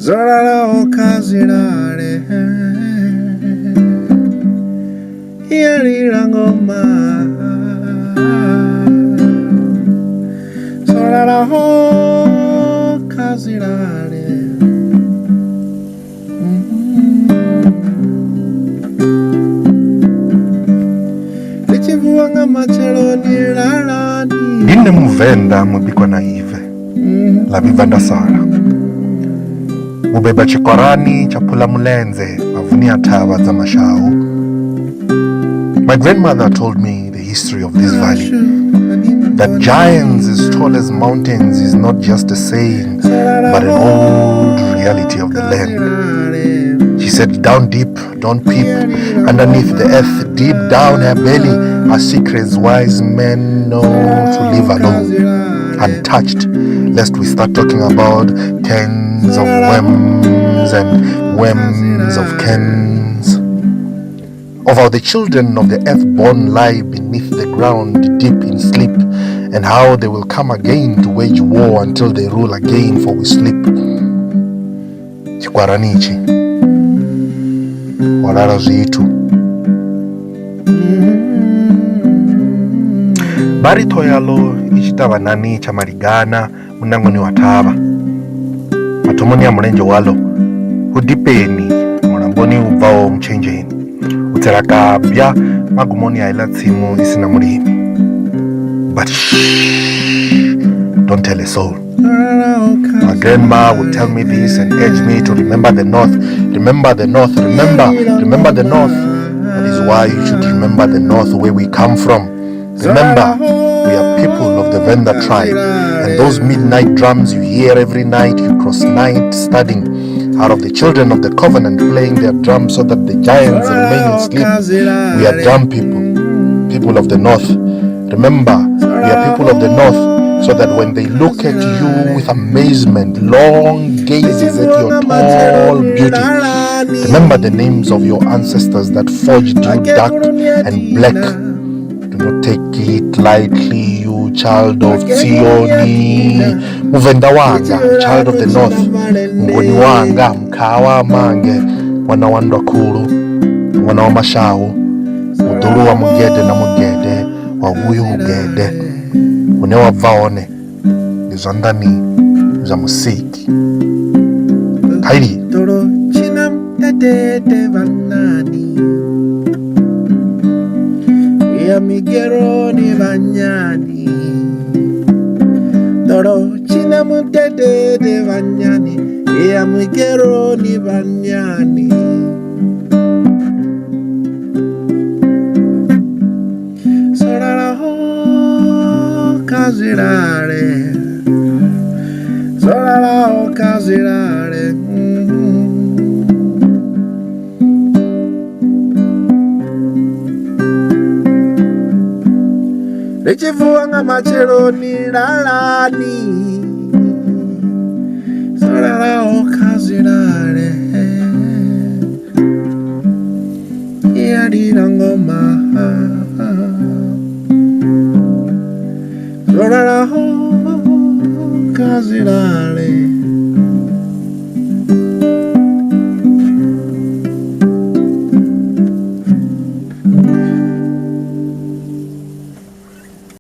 Zorara okazirare Yarira ngoma Zorara okazirare Lichivuanga machelo nirarani Ine muvenda mubikwa na ive La vivanda sara Mubeba chikorani chapula mulenze Mavunia tawa za mashao. My grandmother told me the history of this valley. That giants as tall as mountains is not just a saying, but an old reality of the land. She said, down deep, don't peep, underneath the earth, deep down her belly, are secrets wise men know to live alone, untouched, lest we start talking about tens of whims and whims of kens. Of how the children of the earth-born lie beneath the ground deep in sleep, and how they will come again to wage war until they rule again for we sleep. Chikwaranichi walala zitu barito yalo ichitava nani cha marigana munangoni watava matomoni ya mulenje walo udipeni mulamboni ubvao mchenjeni utserakabya magumoni aila tsimu isina mulimi. But shh, don't tell a soul. My grandma would tell me this and urge me to remember the north. Remember the north, remember the north. That is why you should remember the north where we come from. Remember, we are people of the Venda tribe, and those midnight drums you hear every night, you cross night studying, out of the children of the covenant playing their drums so that the giants remain in sleep. We are drum people of the north. Remember, we are people of the north, so that when they look at you with amazement, long gazes at your tall beauty, remember the names of your ancestors that forged you dark and black. Do not take it lightly, you child of Zioni. Muvenda wanga, child of the north. Mngoni wanga, mkawa mange. Mwana wandwa kuru, mwana wa mashao. Uduru wa mugede na mugede, wa uyu ugede. Une wa vaone, nizondani, za musiki. Hairi. Toro chinam tatete vanani Ya migero ni banyani Toro chinam tatete vanyani Ya migero ni banyani Sorara ho kazirare Sorara ho kazirare Lichivuanga machelo nilalani Sorara ho kazirare Yarira ngoma Sorara ho kazirare